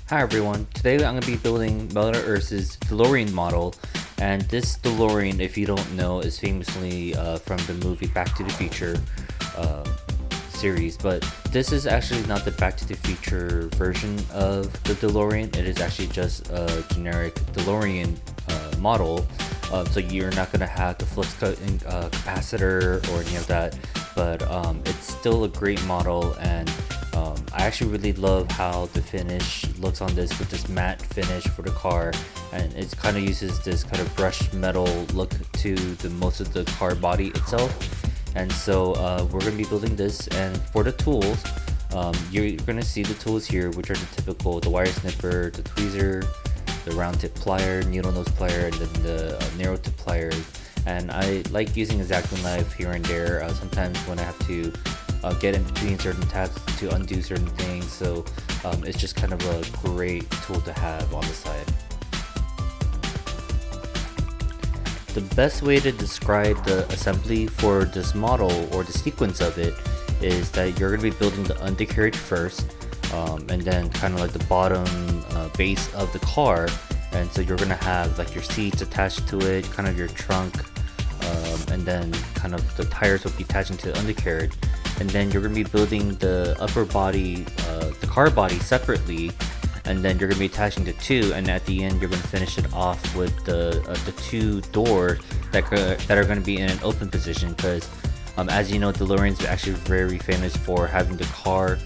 Hi everyone, today I'm going to be building Mother Earth's DeLorean model, and this DeLorean, if you don't know, is famously from the movie Back to the Future uh, series, but this is actually not the Back to the Future version of the DeLorean. It is actually just a generic DeLorean model, so you're not going to have the flux capacitor or any of that, but it's still a great model, and I actually really love how the finish looks on this with this matte finish for the car, and it kind of uses this kind of brushed metal look to the most of the car body itself. And so we're going to be building this, and for the tools, you're going to see the tools here, which are the typical, the wire snipper, the tweezer, the round tip plier, needle nose plier, and then the narrow tip pliers. And I like using a X-Acto knife here and there sometimes when I have to get in between certain tabs to undo certain things, so it's just kind of a great tool to have on the side. The best way to describe the assembly for this model, or the sequence of it, is that you're going to be building the undercarriage first, and then kind of like the bottom base of the car, and so you're going to have like your seats attached to it, kind of your trunk, and then kind of the tires will be attaching to the undercarriage. And then you're going to be building the upper body, the car body separately, and then you're going to be attaching the two, and at the end you're going to finish it off with the two doors that are going to be in an open position, because as you know, DeLorean's actually very famous for having the car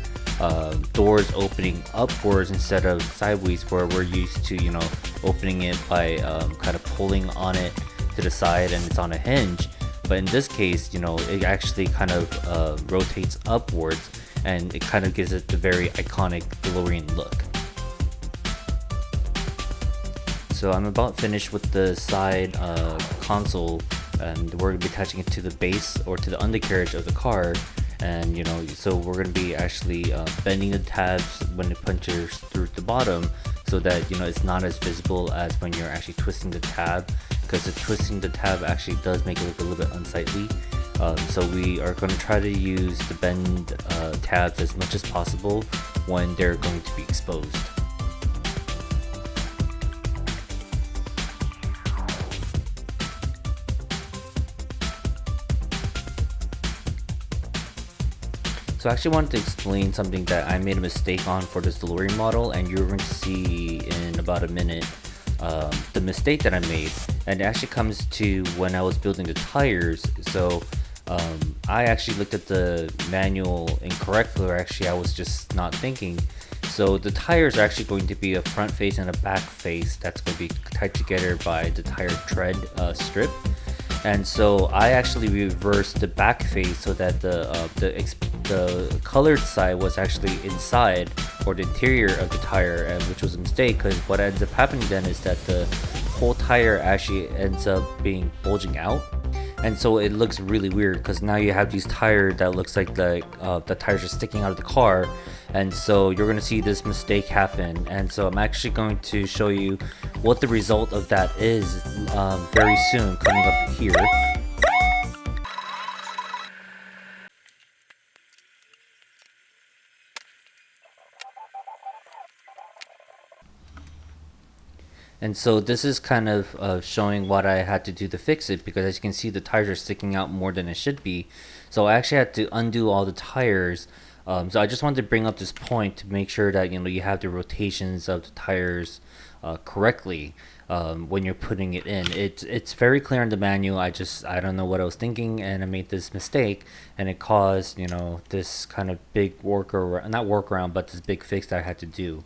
doors opening upwards instead of sideways, where we're used to, you know, opening it by kind of pulling on it to the side and it's on a hinge. But in this case, you know, it actually kind of rotates upwards, and it kind of gives it the very iconic DeLorean look. So I'm about finished with the side console, and we're going to be attaching it to the base or to the undercarriage of the car. And you know, so we're going to be actually bending the tabs when it punches through the bottom, so that, you know, it's not as visible as when you're actually twisting the tab, because the twisting the tab actually does make it look a little bit unsightly. So we are going to try to use the bend tabs as much as possible when they're going to be exposed. So I actually wanted to explain something that I made a mistake on for this DeLorean model, and you're going to see in about a minute the mistake that I made. And it actually comes to when I was building the tires. So I actually looked at the manual incorrectly, or actually I was just not thinking. So the tires are actually going to be a front face and a back face that's going to be tied together by the tire tread strip. And so I actually reversed the back face so that the colored side was actually inside, or the interior of the tire, and which was a mistake, because what ends up happening then is that the whole tire actually ends up being bulging out, and so it looks really weird, because now you have these tires that looks like the tires are sticking out of the car. And so you're going to see this mistake happen, and so I'm actually going to show you what the result of that is very soon, coming up here. And so this is kind of showing what I had to do to fix it, because as you can see, the tires are sticking out more than it should be. So I actually had to undo all the tires. So I just wanted to bring up this point to make sure that, you know, you have the rotations of the tires correctly when you're putting it in. It's very clear in the manual. I don't know what I was thinking, and I made this mistake, and it caused, you know, this kind of big not workaround, but this big fix that I had to do.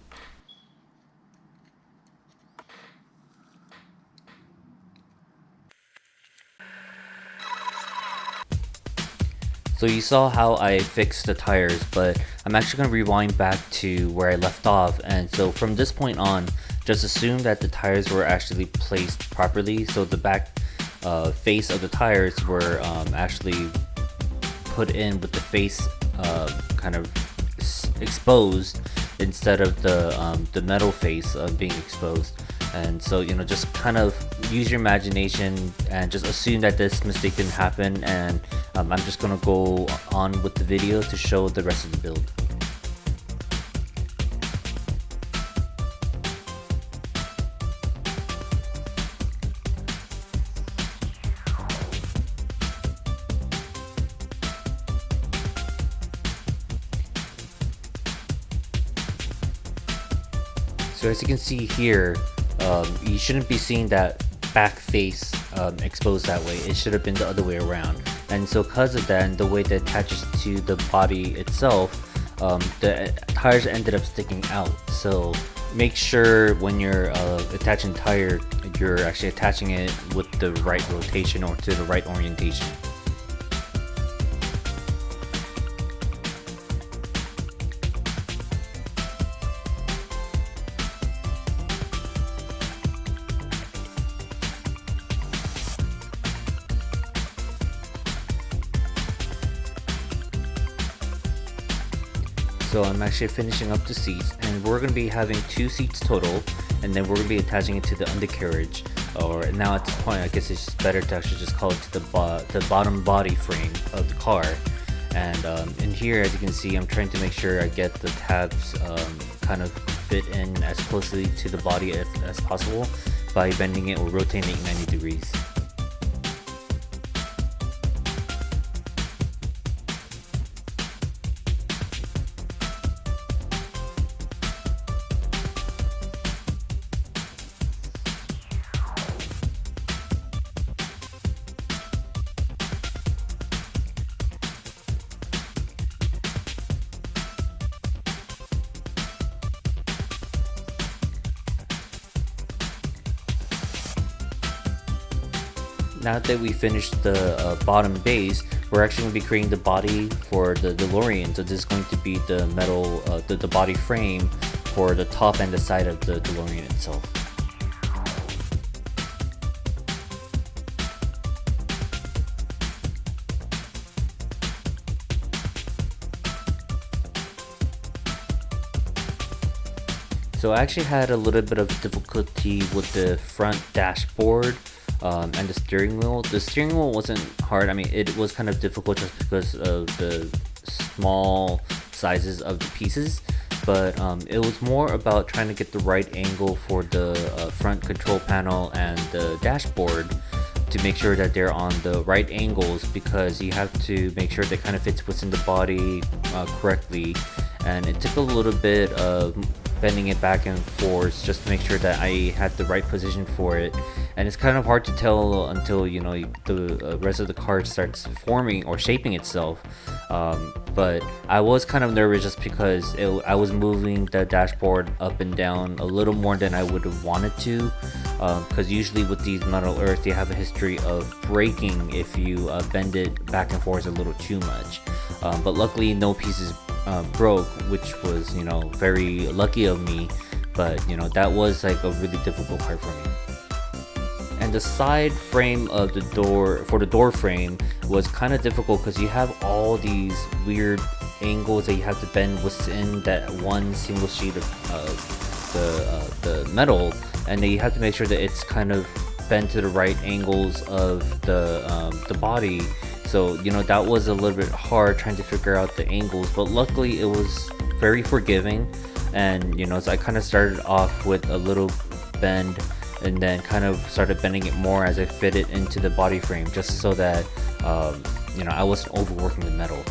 So you saw how I fixed the tires, but I'm actually going to rewind back to where I left off. And so from this point on, just assume that the tires were actually placed properly. So the back face of the tires were actually put in with the face kind of exposed, instead of the metal face being exposed. And so, you know, just kind of use your imagination and just assume that this mistake didn't happen, and I'm just gonna go on with the video to show the rest of the build. So as you can see here, you shouldn't be seeing that back face exposed that way. It should have been the other way around. And so because of that, and the way that it attaches to the body itself, the tires ended up sticking out. So make sure when you're attaching the tire, you're actually attaching it with the right rotation or to the right orientation. So I'm actually finishing up the seats, and we're going to be having 2 seats total, and then we're going to be attaching it to the undercarriage, or now at this point I guess it's just better to actually just call it to the bottom body frame of the car. And in here, as you can see, I'm trying to make sure I get the tabs kind of fit in as closely to the body as possible by bending it or rotating it 90 degrees. Now that we finished the bottom base, we're actually going to be creating the body for the DeLorean. So this is going to be the metal, the body frame for the top and the side of the DeLorean itself. So I actually had a little bit of difficulty with the front dashboard and the steering wheel. The steering wheel wasn't hard. I mean, it was kind of difficult just because of the small sizes of the pieces, but it was more about trying to get the right angle for the front control panel and the dashboard to make sure that they're on the right angles, because you have to make sure that kind of fits within the body correctly. And it took a little bit of bending it back and forth just to make sure that I had the right position for it. And it's kind of hard to tell until, you know, the rest of the car starts forming or shaping itself. But I was kind of nervous just because I was moving the dashboard up and down a little more than I would have wanted to, because usually with these metal earth, they have a history of breaking if you bend it back and forth a little too much. But luckily no pieces broke, which was, you know, very lucky of me. But you know, that was like a really difficult part for me. And the side frame of the door, for the door frame, was kind of difficult because you have all these weird angles that you have to bend within that one single sheet of the metal, and then you have to make sure that it's kind of bent to the right angles of the body. So, you know, that was a little bit hard trying to figure out the angles, but luckily it was very forgiving. And, you know, so I kind of started off with a little bend and then kind of started bending it more as I fit it into the body frame, just so that, you know, I wasn't overworking the metal.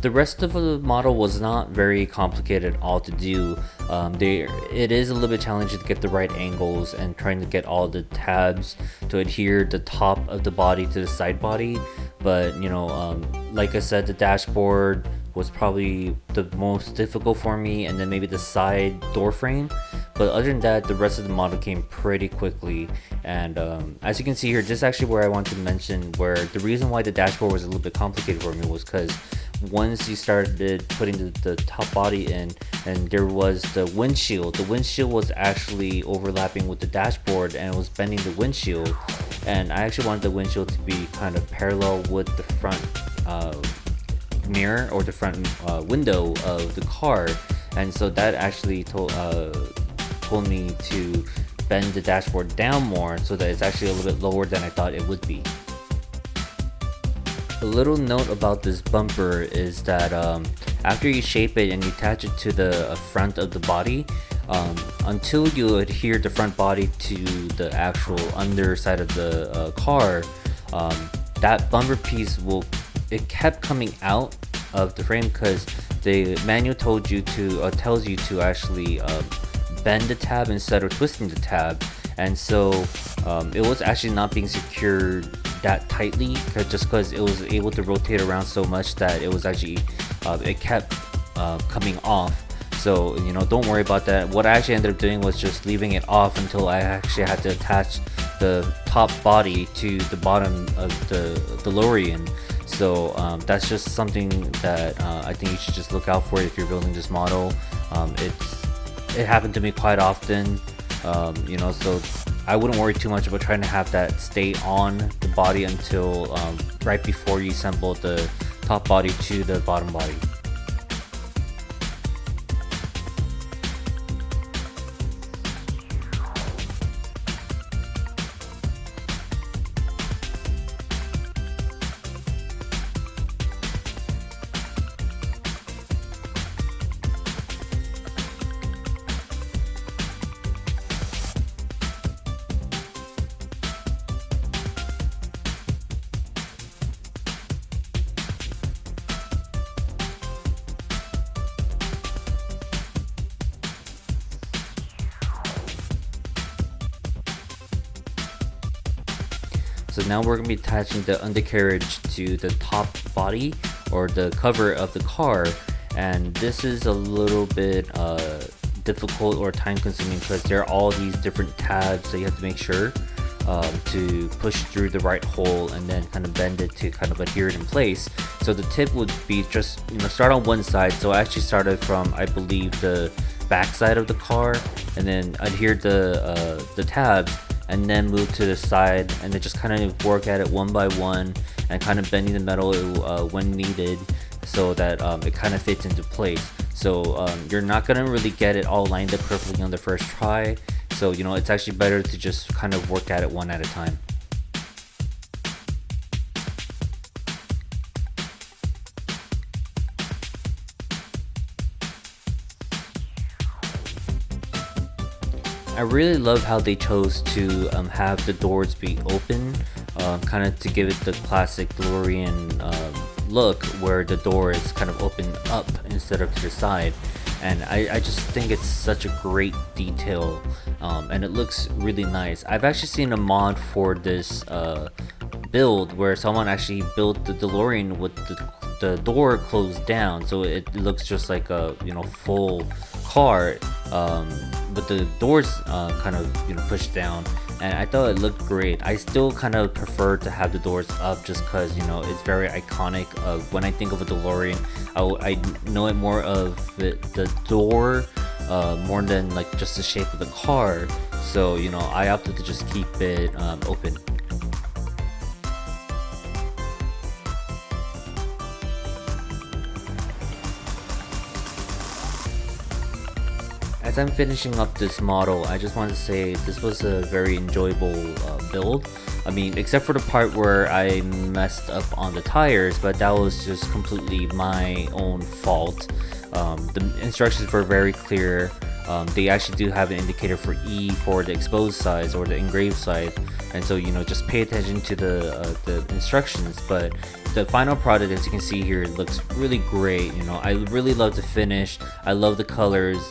The rest of the model was not very complicated at all to do. It is a little bit challenging to get the right angles and trying to get all the tabs to adhere the top of the body to the side body. But, you know, like I said, the dashboard was probably the most difficult for me, and then maybe the side door frame. But other than that, the rest of the model came pretty quickly. And as you can see here, this is actually where I want to mention where the reason why the dashboard was a little bit complicated for me was because once you started putting the top body in, and there was the windshield was actually overlapping with the dashboard, and it was bending the windshield. And I actually wanted the windshield to be kind of parallel with the front mirror or the front window of the car. And so that actually told me to bend the dashboard down more so that it's actually a little bit lower than I thought it would be. A little note about this bumper is that after you shape it and you attach it to the front of the body, until you adhere the front body to the actual underside of the car, that bumper piece it kept coming out of the frame because the manual tells you to actually bend the tab instead of twisting the tab, and so it was actually not being secured that tightly just because it was able to rotate around so much that it was actually it kept coming off. So don't worry about that. What I actually ended up doing was just leaving it off until I actually had to attach the top body to the bottom of the DeLorean. So that's just something that I think you should just look out for if you're building this model. It happened to me quite often, so I wouldn't worry too much about trying to have that stay on the body until right before you assemble the top body to the bottom body. So now we're going to be attaching the undercarriage to the top body or the cover of the car, and this is a little bit difficult or time consuming because there are all these different tabs that you have to make sure to push through the right hole and then kind of bend it to kind of adhere it in place. So the tip would be just start on one side. So I actually started from, I believe, the back side of the car and then adhere the tabs and then move to the side and then just kind of work at it one by one and kind of bending the metal when needed so that it kind of fits into place. So you're not gonna really get it all lined up perfectly on the first try, so it's actually better to just kind of work at it one at a time. I really love how they chose to have the doors be open, kind of to give it the classic DeLorean look where the door is kind of open up instead of to the side. And I just think it's such a great detail, and it looks really nice. I've actually seen a mod for this build where someone actually built the DeLorean with the door closed down, so it looks just like a full car, but the doors kind of pushed down, and I thought it looked great. I still kind of prefer to have the doors up just because it's very iconic. When I think of a DeLorean, I know it more of the door more than like just the shape of the car, so I opted to just keep it open. As I'm finishing up this model, I just want to say this was a very enjoyable build. I mean, except for the part where I messed up on the tires, but that was just completely my own fault. The instructions were very clear. They actually do have an indicator for E for the exposed size or the engraved size, and so just pay attention to the instructions. But the final product, as you can see here, looks really great. I really love the finish. I love the colors.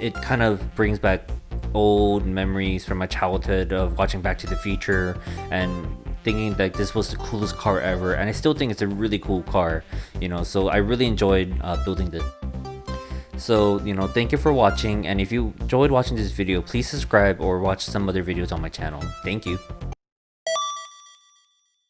It kind of brings back old memories from my childhood of watching Back to the Future and thinking that this was the coolest car ever, and I still think it's a really cool car. So I really enjoyed building this. So thank you for watching, and if you enjoyed watching this video, please subscribe or watch some other videos on my channel. Thank you.